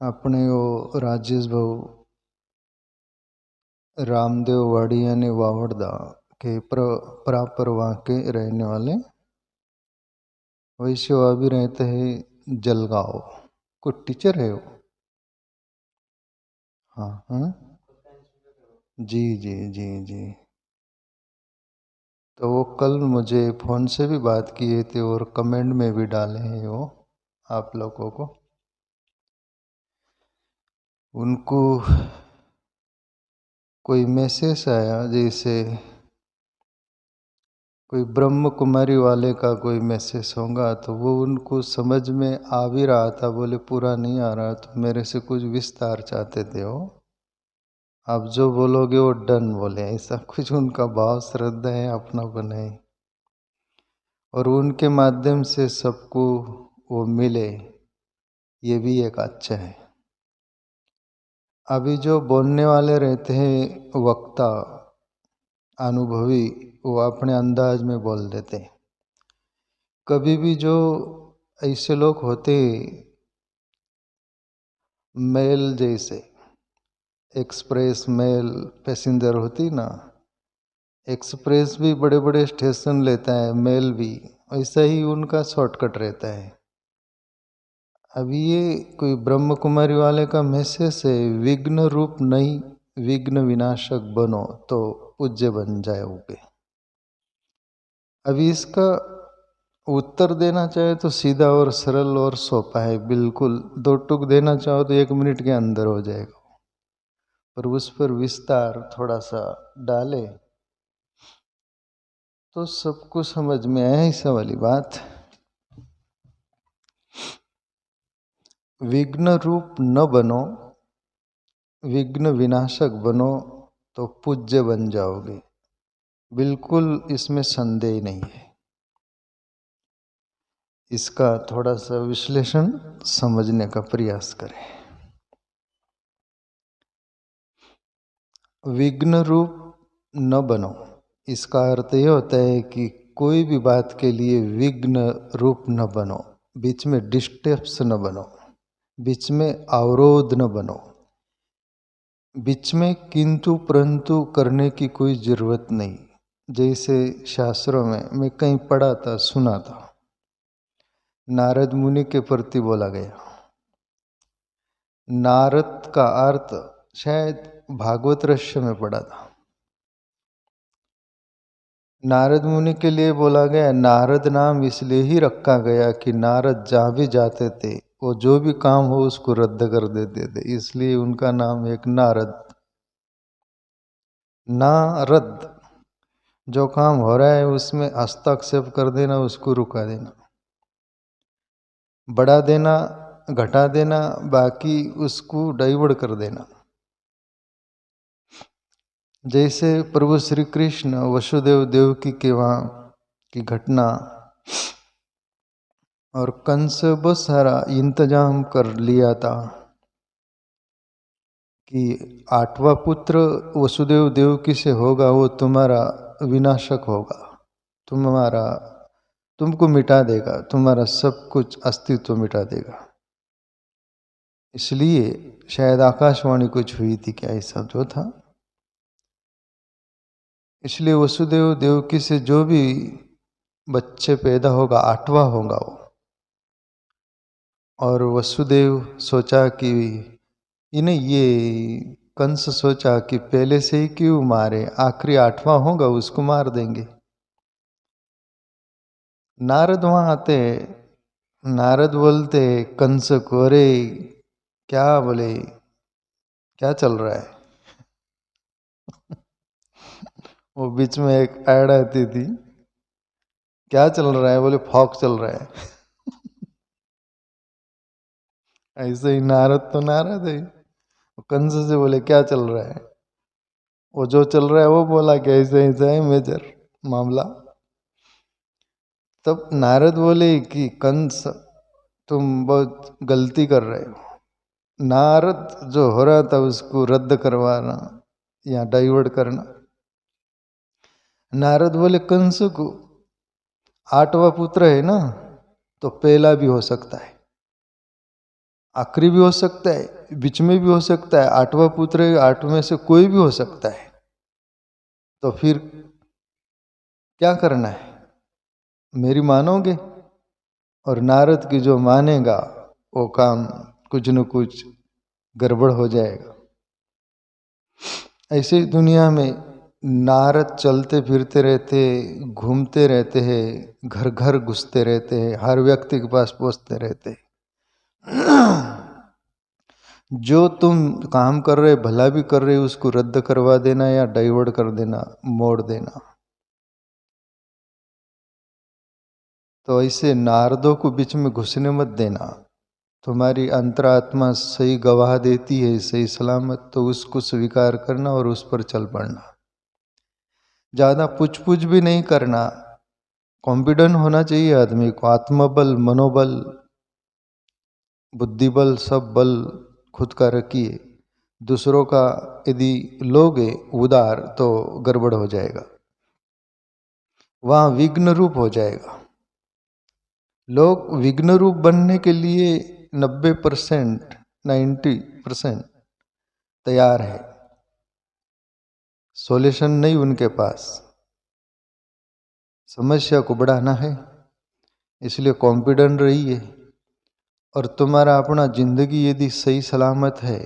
આપણે राजेश भाऊ रामदेव वाड़िया ने वावड़दा के प्रॉपर वहाँ के रहने वाले, वैसे वो अभी रहते हैं जलगांव। कुछ टीचर है वो। हाँ हाँ जी जी जी जी। तो वो कल मुझे फ़ोन से भी बात किए थे और कमेंट में भी डाले हैं वो आप लोगों को। उनको कोई मैसेज आया जैसे कोई ब्रह्म कुमारी वाले का कोई मैसेज होगा, तो वो उनको समझ में आ भी रहा था, बोले पूरा नहीं आ रहा, तो मेरे से कुछ विस्तार चाहते थे वो। आप जो बोलोगे वो डन बोले, ऐसा कुछ उनका भाव श्रद्धा है अपना को नहीं। और उनके माध्यम से सबको वो मिले, ये भी एक अच्छा है। अभी जो बोलने वाले रहते हैं वक्ता अनुभवी, वो अपने अंदाज में बोल देते हैं। कभी भी जो ऐसे लोग होते मेल जैसे एक्सप्रेस मेल पैसेंजर होती ना, एक्सप्रेस भी बड़े बड़े स्टेशन लेता है, मेल भी ऐसा ही उनका शॉर्टकट रहता है। अभी ये कोई ब्रह्म कुमारी वाले का मैसेज है, विघ्न रूप नहीं विघ्न विनाशक बनो तो पूज्य बन जाओगे। अभी इसका उत्तर देना चाहे तो सीधा और सरल और सौंपा है, बिल्कुल। दो टूक देना चाहो तो 1 मिनट के अंदर हो जाएगा, पर उस पर विस्तार थोड़ा सा डाले तो सबको समझ में आए। ऐसा वाली बात, विघ्न रूप न बनो विघ्न विनाशक बनो तो पूज्य बन जाओगे, बिल्कुल इसमें संदेह नहीं है। इसका थोड़ा सा विश्लेषण समझने का प्रयास करें। विघ्न रूप न बनो, इसका अर्थ यह होता है कि कोई भी बात के लिए विघ्न रूप न बनो, बीच में डिस्टर्ब्स न बनो, बीच में अवरोध न बनो, बीच में किंतु परंतु करने की कोई जरूरत नहीं। जैसे शास्त्रों में मैं कहीं पढ़ा था, सुना था, नारद मुनि के प्रति बोला गया। नारद का अर्थ शायद भागवत रहस्य में पढ़ा था। नारद मुनि के लिए बोला गया, नारद नाम इसलिए ही रखा गया कि नारद जहाँ भी जाते थे वो जो भी काम हो उसको रद्द कर देते थे, इसलिए उनका नाम एक नारद। नारद, जो काम हो रहा है उसमें हस्तक्षेप कर देना, उसको रुका देना, बढ़ा देना, घटा देना, बाकी उसको डाइवर्ट कर देना। जैसे प्रभु श्री कृष्ण वसुदेव देवकी के वहाँ की घटना, और कंस बहुत सारा इंतजाम कर लिया था कि 8वां पुत्र वसुदेव देवकी से होगा, वो तुम्हारा विनाशक होगा, तुमको मिटा देगा, तुम्हारा सब कुछ अस्तित्व मिटा देगा। इसलिए शायद आकाशवाणी कुछ हुई थी क्या, ऐसा जो था। इसलिए वसुदेव देवकी से जो भी बच्चे पैदा होगा 8वां होगा वो। और वसुदेव सोचा कि इन्हें, ये कंस सोचा कि पहले से ही क्यों मारे, आखिरी 8वां होगा उसको मार देंगे। नारद वहां आते, नारद बोलते कंस को, अरे क्या बोले, क्या चल रहा है। वो बीच में एक ऐड आती थी, क्या चल रहा है, बोले फॉक चल रहा है। ऐसे ही नारद तो नारद है, कंस से बोले क्या चल रहा है, वो जो चल रहा है वो बोला कि ऐसे ऐसा है मेजर मामला। तब नारद बोले कि कंस तुम बहुत गलती कर रहे हो। नारद जो हो रहा था उसको रद्द करवाना या डाइवर्ट करना। नारद बोले कंस को 8वां पुत्र है ना, तो पहला भी हो सकता है। आखिरी भी हो सकता है, बीच में भी हो सकता है, 8वां पुत्र है, 8 में से कोई भी हो सकता है। तो फिर क्या करना है? मेरी मानोगे? और नारद की जो मानेगा वो काम कुछ न कुछ गड़बड़ हो जाएगा। ऐसे ही दुनिया में नारद चलते फिरते रहते, घूमते रहते हैं, घर घर घुसते रहते हैं, हर व्यक्ति के पास पहुंचते रहते हैं। जो तुम काम कर रहे, भला भी कर रहे, उसको रद्द करवा देना या डाइवर्ट कर देना, मोड़ देना। तो ऐसे नारदों को बीच में घुसने मत देना। तुम्हारी अंतरात्मा सही गवाह देती है सही सलामत, तो उसको स्वीकार करना और उस पर चल पड़ना। ज़्यादा पूछ भी नहीं करना। कॉन्फिडेंट होना चाहिए आदमी को। आत्मबल, मनोबल, बुद्धिबल, सब बल खुद का रखिए। दूसरों का यदि लोगे उदार तो गड़बड़ हो जाएगा, वहाँ विघ्न रूप हो जाएगा। लोग विघ्न रूप बनने के लिए 90%, 90% तैयार है, सॉल्यूशन नहीं उनके पास, समस्या को बढ़ाना है। इसलिए कॉन्फिडेंट रहिए। और तुम्हारा अपना जिंदगी यदि सही सलामत है,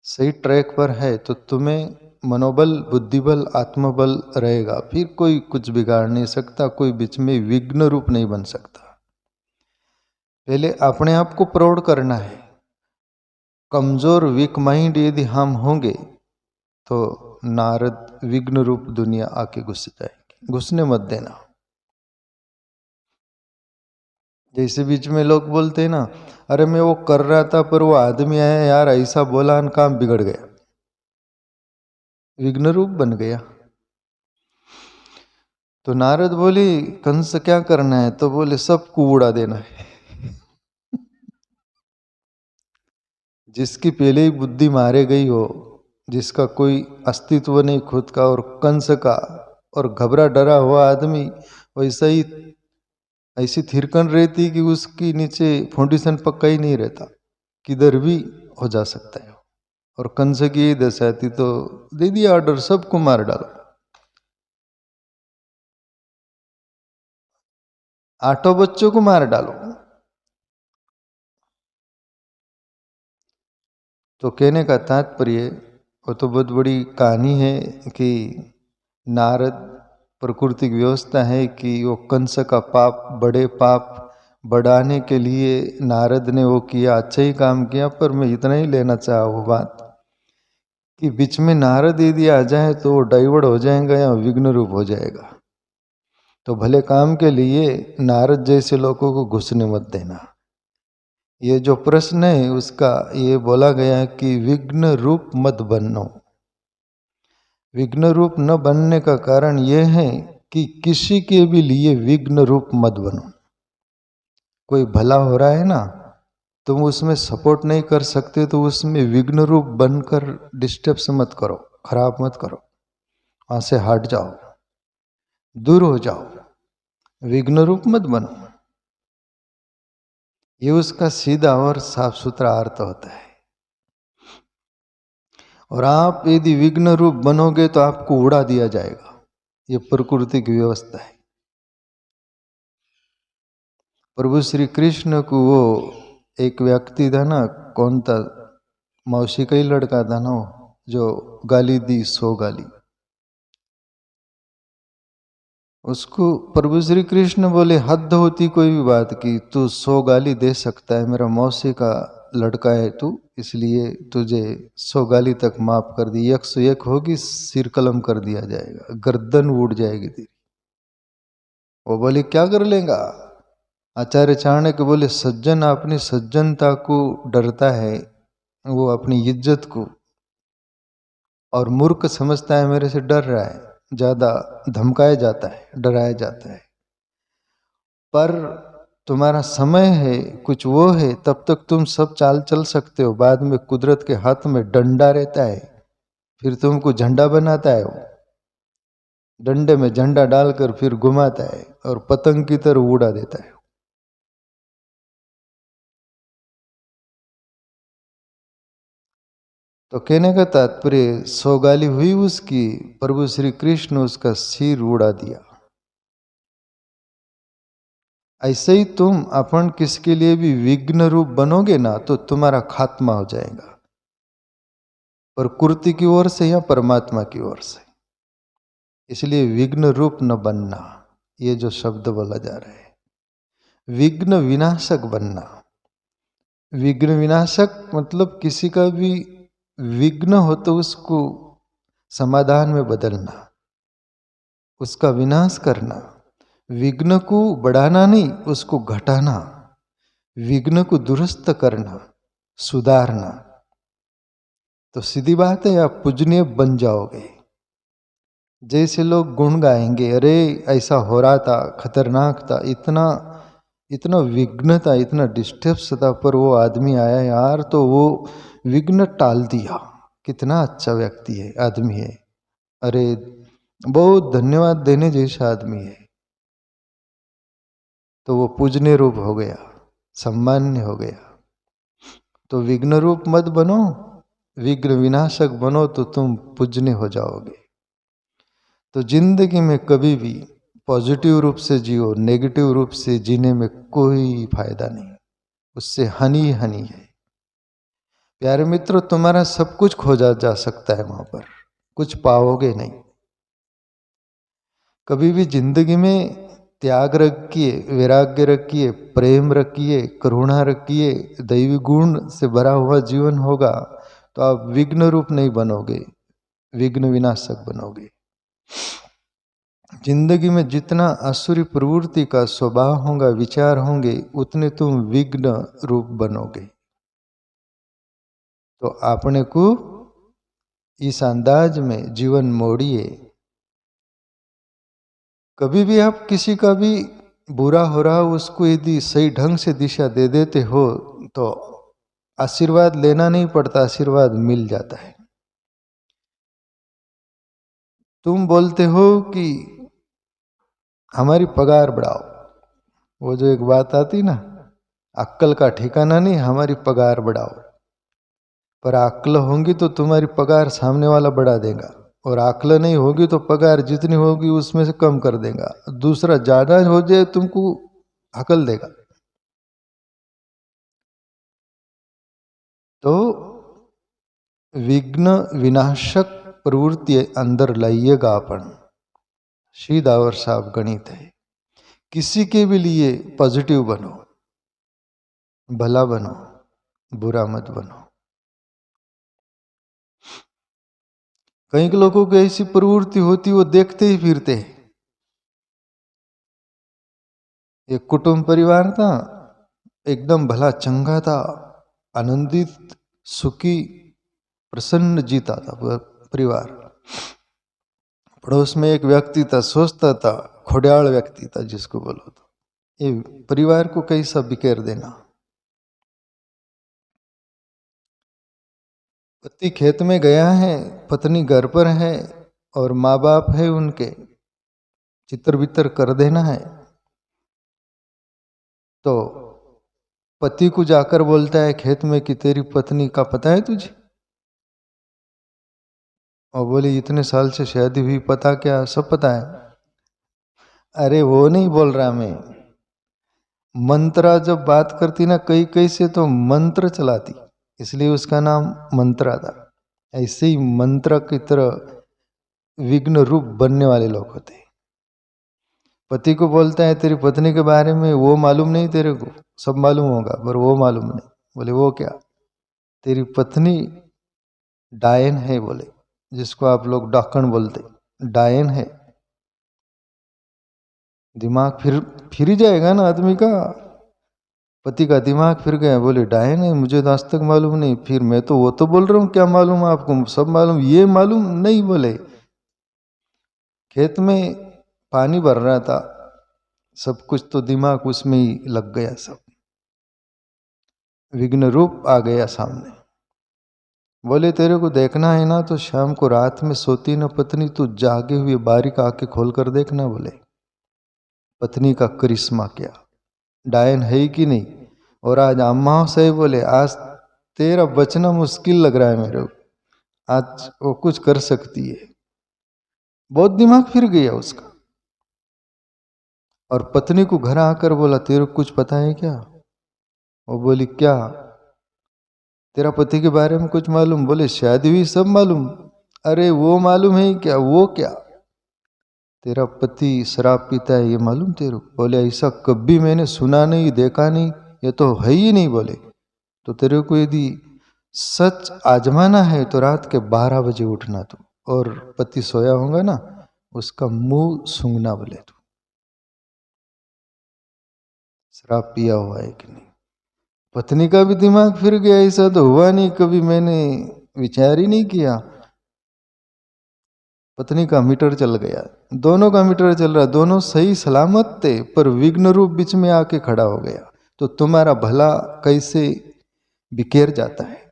सही ट्रैक पर है, तो तुम्हें मनोबल, बुद्धिबल, आत्मबल रहेगा। फिर कोई कुछ बिगाड़ नहीं सकता, कोई बीच में विघ्न रूप नहीं बन सकता। पहले अपने आप को प्रौढ़ करना है। कमजोर वीक माइंड यदि हम होंगे तो नारद विघ्न रूप दुनिया आके घुस जाएगी। घुसने मत देना। जैसे बीच में लोग बोलते हैं ना, अरे मैं वो कर रहा था पर वो आदमी आया यार, ऐसा बोला, काम बिगड़ गया, विघ्न रूप बन गया। तो नारद बोले कंस क्या करना है? तो बोले सबको उड़ा देना है। जिसकी पहले ही बुद्धि मारे गई हो, जिसका कोई अस्तित्व नहीं खुद का और कंस का, और घबरा डरा हुआ आदमी, वैसा ही ऐसी थिरकन रहती कि उसकी नीचे फाउंडेशन पक्का ही नहीं रहता, किधर भी हो जा सकता है। और कंस की दशा थी तो दे दिया ऑर्डर, सबको मार डालो। 8 बच्चों को मार डालो। तो कहने का तात्पर्य, वो तो बहुत बड़ी कहानी है कि नारद, प्रकृति की व्यवस्था है कि वो कंस का पाप, बड़े पाप बढ़ाने के लिए नारद ने वो किया, अच्छा ही काम किया। पर मैं इतना ही लेना चाहा वो बात कि बीच में नारद यदि आ जाए तो वो डाइवर्ट हो जाएगा या विघ्न रूप हो जाएगा। तो भले काम के लिए नारद जैसे लोगों को घुसने मत देना। ये जो प्रश्न है उसका ये बोला गया है कि विघ्न रूप मत बनो। विघ्न रूप न बनने का कारण यह है कि किसी के भी लिए विघ्न रूप मत बनो। कोई भला हो रहा है ना, तुम उसमें सपोर्ट नहीं कर सकते तो उसमें विघ्न रूप बनकर डिस्टर्ब मत करो, खराब मत करो। वहां से हट जाओ, दूर हो जाओ, विघ्न रूप मत बनो। ये उसका सीधा और साफ सुथरा अर्थ होता है। और आप यदि विघ्न रूप बनोगे तो आपको उड़ा दिया जाएगा। ये प्रकृति की व्यवस्था है। प्रभु श्री कृष्ण को वो एक व्यक्ति था ना, कौन था, मौसी का ही लड़का था ना, जो गाली दी 100 गाली। उसको प्रभु श्री कृष्ण बोले हद होती कोई भी बात की, तू 100 गाली दे सकता है, मेरा मौसी का लड़का है तू, इसलिए तुझे 100 गाली तक माफ कर दी। 101 होगी, सिर कलम कर दिया जाएगा, गर्दन उड़ जाएगी तेरी। वो बोले क्या कर लेगा? आचार्य चाणक्य बोले सज्जन अपनी सज्जनता को डरता है, वो अपनी इज्जत को, और मूर्ख समझता है मेरे से डर रहा है, ज्यादा धमकाया जाता है, डराया जाता है। पर तुम्हारा समय है, कुछ वो है, तब तक तुम सब चाल चल सकते हो। बाद में कुदरत के हाथ में डंडा रहता है, फिर तुमको झंडा बनाता है। वो डंडे में झंडा डालकर फिर घुमाता है और पतंग की तरह उड़ा देता है। तो कहने का तात्पर्य सौगाली हुई उसकी, प्रभु श्री कृष्ण उसका सिर उड़ा दिया। ऐसे ही तुम अपन किसके लिए भी विघ्न रूप बनोगे ना तो तुम्हारा खात्मा हो जाएगा, प्रकृति की ओर से या परमात्मा की ओर से। इसलिए विघ्न रूप न बनना, ये जो शब्द बोला जा रहा है, विघ्न विनाशक बनना। विघ्न विनाशक मतलब किसी का भी विघ्न हो तो उसको समाधान में बदलना, उसका विनाश करना। विघ्न को बढ़ाना नहीं, उसको घटाना, विघ्न को दुरुस्त करना, सुधारना। तो सीधी बात है, आप पूजनीय बन जाओगे। जैसे लोग गुण गाएंगे, अरे ऐसा हो रहा था, खतरनाक था, इतना इतना विघ्न था, इतना डिस्टर्ब्स था, पर वो आदमी आया यार तो वो विघ्न टाल दिया। कितना अच्छा व्यक्ति है, आदमी है, अरे बहुत धन्यवाद देने जैसा आदमी है। तो वो पूजनीय रूप हो गया, सम्मान्य हो गया। तो विघ्न रूप मत बनो, विघ्न विनाशक बनो तो तुम पूजनीय हो जाओगे। तो जिंदगी में कभी भी पॉजिटिव रूप से जियो, नेगेटिव रूप से जीने में कोई फायदा नहीं, उससे हानि ही हानि है। प्यारे मित्रों, तुम्हारा सब कुछ खोजा जा सकता है, वहां पर कुछ पाओगे नहीं। कभी भी जिंदगी में त्याग रखिए, वैराग्य रखिए, प्रेम रखिए, करुणा रखिए, दैवी गुण से भरा हुआ जीवन होगा तो आप विघ्न रूप नहीं बनोगे, विघ्न विनाशक बनोगे। जिंदगी में जितना आसुरी प्रवृत्ति का स्वभाव होगा, विचार होंगे, उतने तुम विघ्न रूप बनोगे। तो अपने को इस अंदाज में जीवन मोड़िए। कभी भी आप किसी का भी बुरा हो रहा हो, उसको यदि सही ढंग से दिशा दे देते हो तो आशीर्वाद लेना नहीं पड़ता, आशीर्वाद मिल जाता है। तुम बोलते हो कि हमारी पगार बढ़ाओ, वो जो एक बात आती ना, अक्ल का ठिकाना नहीं, हमारी पगार बढ़ाओ। पर अक्ल होंगी तो तुम्हारी पगार सामने वाला बढ़ा देगा, और अक्ल नहीं होगी तो पगार जितनी होगी उसमें से कम कर देगा। दूसरा ज्यादा हो जाए तुमको हकल देगा। तो विघ्न विनाशक प्रवृत्ति अंदर लाइएगा अपन, सीधा और साफ गणित है। किसी के भी लिए पॉजिटिव बनो, भला बनो, बुरा मत बनो। कई लोगों की ऐसी प्रवृत्ति होती, वो देखते ही फिरते हैं। एक कुटुंब परिवार था, एकदम भला चंगा था, आनंदित, सुखी, प्रसन्न जीता था परिवार। पड़ोस में एक व्यक्ति था, सोचता था, खोड्याल व्यक्ति था जिसको बोलो, तो ये परिवार को कैसा बिखेर देना। पति खेत में गया है, पत्नी घर पर है, और माँ बाप है उनके, चित्र बितर कर देना है। तो पति को जाकर बोलता है खेत में कि तेरी पत्नी का पता है तुझे? और बोले इतने साल से शादी हुई, पता क्या, सब पता है। अरे वो नहीं बोल रहा मैं, मंत्रा जब बात करती ना कई कई से तो मंत्र चलाती, इसलिए उसका नाम मंत्रा था। ऐसे ही मंत्र की तरह विघ्न रूप बनने वाले लोग होते हैं। पति को बोलता है तेरी पत्नी के बारे में वो मालूम नहीं तेरे को, सब मालूम होगा पर वो मालूम नहीं। बोले वो क्या? तेरी पत्नी डायन है, बोले, जिसको आप लोग डाकण बोलते, डायन है। दिमाग फिर ही जाएगा ना आदमी का। पति का दिमाग फिर गया, बोले डायन है, मुझे तो आज तक मालूम नहीं। फिर मैं तो वो तो बोल रहा हूँ, क्या मालूम आपको, सब मालूम, ये मालूम नहीं। बोले खेत में पानी भर रहा था, सब कुछ तो दिमाग उसमें ही लग गया, सब विघ्न रूप आ गया सामने। बोले तेरे को देखना है ना तो शाम को रात में सोती न पत्नी, तो जागे हुए बारीक आंखें खोल कर देखना। बोले पत्नी का करिश्मा क्या, डायन है कि नहीं। और आज अम्मा से बोले आज तेरा बचना मुश्किल लग रहा है मेरे को, आज वो कुछ कर सकती है। बहुत दिमाग फिर गया उसका। और पत्नी को घर आकर बोला, तेरे को कुछ पता है क्या? वो बोली, क्या? तेरा पति के बारे में कुछ मालूम? बोले, शादी हुई सब मालूम। अरे वो मालूम है क्या? वो क्या? तेरा पति शराब पीता है ये मालूम तेरे को? बोले, ऐसा कभी मैंने सुना नहीं, देखा नहीं, ये तो है ही नहीं। बोले, तो तेरे को यदि सच आजमाना है तो रात के 12 बजे उठना तू, और पति सोया होगा ना, उसका मुंह सूंघना। बोले, तू शराब पिया हुआ है कि नहीं? पत्नी का भी दिमाग फिर गया, ऐसा तो हुआ नहीं कभी, मैंने विचार ही नहीं किया। पत्नी का मीटर चल गया, दोनों का मीटर चल रहा, दोनों सही सलामत थे, पर विघ्न रूप बीच में आके खड़ा हो गया। तो तुम्हारा भला कैसे बिखेर जाता है।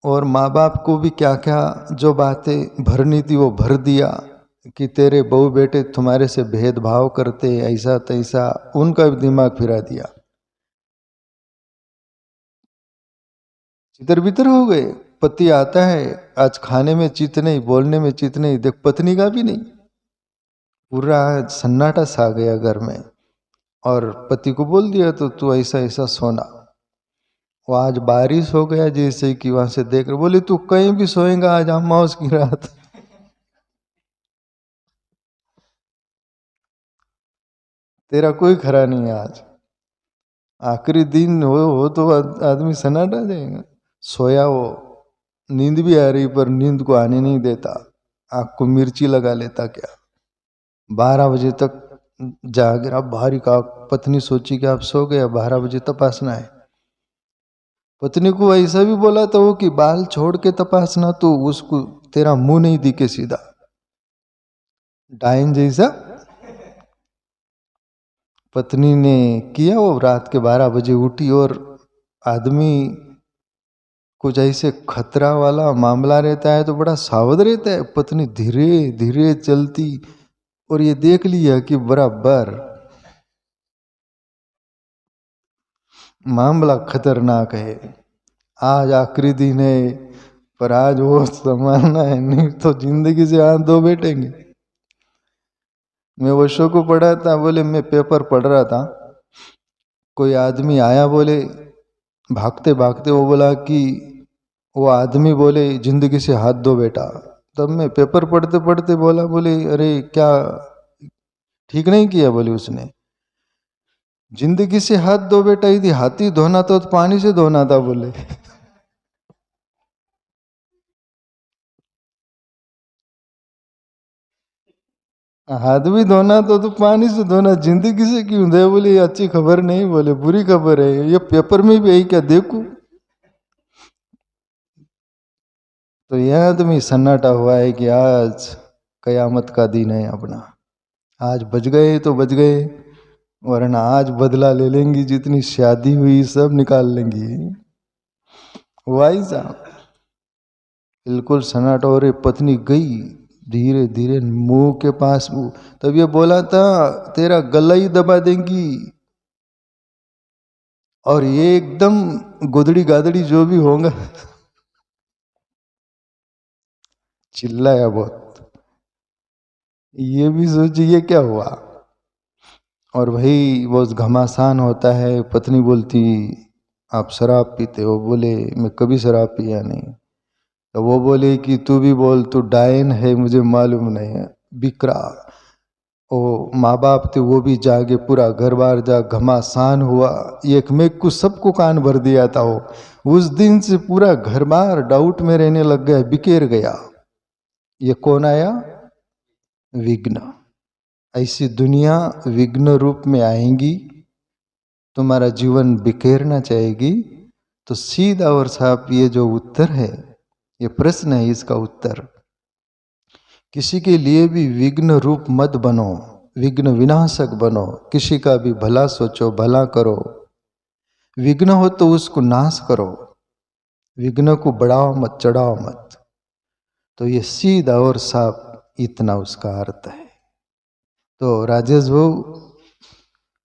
और माँ बाप को भी क्या क्या जो बातें भरनी थी वो भर दिया, कि तेरे बहू बेटे तुम्हारे से भेदभाव करते, ऐसा तैसा, उनका भी दिमाग फिरा दिया। चितर बितर हो गए। पति आता है, आज खाने में चित नहीं, बोलने में चित नहीं, देख पत्नी का भी नहीं। पूरा सन्नाटा सा गया घर में। और पति को बोल दिया, तो तू ऐसा ऐसा सोना। वो आज बारिश हो गया जैसे कि वहां से देख रहे, बोले तू कहीं भी सोएगा आज अमावस की रात। तेरा कोई खरा नहीं है आज। आखिरी दिन हो तो आदमी सन्नाटा जाएगा। सोया वो, नींद भी आ रही पर नींद को आने नहीं देता, आँख को मिर्ची लगा लेता क्या। 12 बजे तक जाग रहा भारी का। पत्नी सोची कि आप सो गया, 12 बजे तपासना है। पत्नी को ऐसा भी बोला था वो कि बाल छोड़ के तपासना, तो उसको तेरा मुंह नहीं दिखे सीधा, डायन जैसा। पत्नी ने किया, वो रात के 12 बजे उठी। और आदमी कुछ ऐसे खतरा वाला मामला रहता है तो बड़ा सावध रहता है। पत्नी धीरे धीरे चलती, और ये देख लिया कि बराबर मामला खतरनाक है। आज आखिरी दिन है, पर आज वो संभालना है, नहीं तो जिंदगी से हाथ धो बैठेंगे। मैं वो शो को पढ़ा था, बोले मैं पेपर पढ़ रहा था, कोई आदमी आया, बोले भागते भागते, वो बोला कि वो आदमी बोले जिंदगी से हाथ धो बेटा। तब मैं पेपर पढ़ते पढ़ते बोला, बोले अरे क्या ठीक नहीं किया? बोले उसने, जिंदगी से हाथ धो बेटा, यदि हाथी धोना तो पानी से धोना था। बोले हाथ भी धोना तो पानी से धोना, जिंदगी से क्यों धोए? बोले ये अच्छी खबर नहीं, बोले बुरी खबर है, ये पेपर में भी यही क्या देखूं। तो यह आदमी सन्नाटा हुआ है कि आज कयामत का दिन है अपना। आज बच गए तो बच गए, वरना आज बदला ले लेंगी, जितनी शादी हुई सब निकाल लेंगी। वाई साहब बिल्कुल सन्नाटा। और पत्नी गई धीरे धीरे मुंह के पास, तब ये बोला था तेरा गला ही दबा देंगी। और ये एकदम गोदड़ी गादड़ी जो भी होगा, चिल्लाया बहुत। ये भी सोचिए क्या हुआ। और भाई वो घमासान होता है। पत्नी बोलती, आप शराब पीते हो? बोले मैं कभी शराब पिया नहीं। तो वो बोले कि तू भी बोल, तू डायन है, मुझे मालूम नहीं है, बिकरा। ओ माँ बाप थे वो भी जागे, पूरा घर बार जा घमासान हुआ, एक मेघ को सबको कान भर दिया था। वो उस दिन से पूरा घर बार डाउट में रहने लग गया, बिखेर गया। ये कौन आया? विघ्न। ऐसी दुनिया विघ्न रूप में आएंगी, तुम्हारा जीवन बिखेरना चाहेगी। तो सीधा और साफ ये जो उत्तर है, ये प्रश्न है, इसका उत्तर, किसी के लिए भी विघ्न रूप मत बनो, विघ्न विनाशक बनो। किसी का भी भला सोचो, भला करो। विघ्न हो तो उसको नाश करो, विघ्न को बढ़ाओ मत, चढ़ाओ मत। तो ये सीधा और साफ इतना उसका अर्थ है। तो राजेश भाऊ,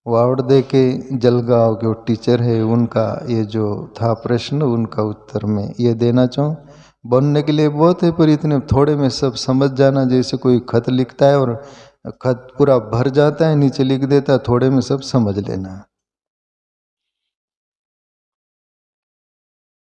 वावड़ दे के जलगांव के वो टीचर है, उनका ये जो था प्रश्न, उनका उत्तर में ये देना चाहूँ। बनने के लिए बहुत है, पर इतने थोड़े में सब समझ जाना। जैसे कोई खत लिखता है और खत पूरा भर जाता है, नीचे लिख देता है, थोड़े में सब समझ लेना।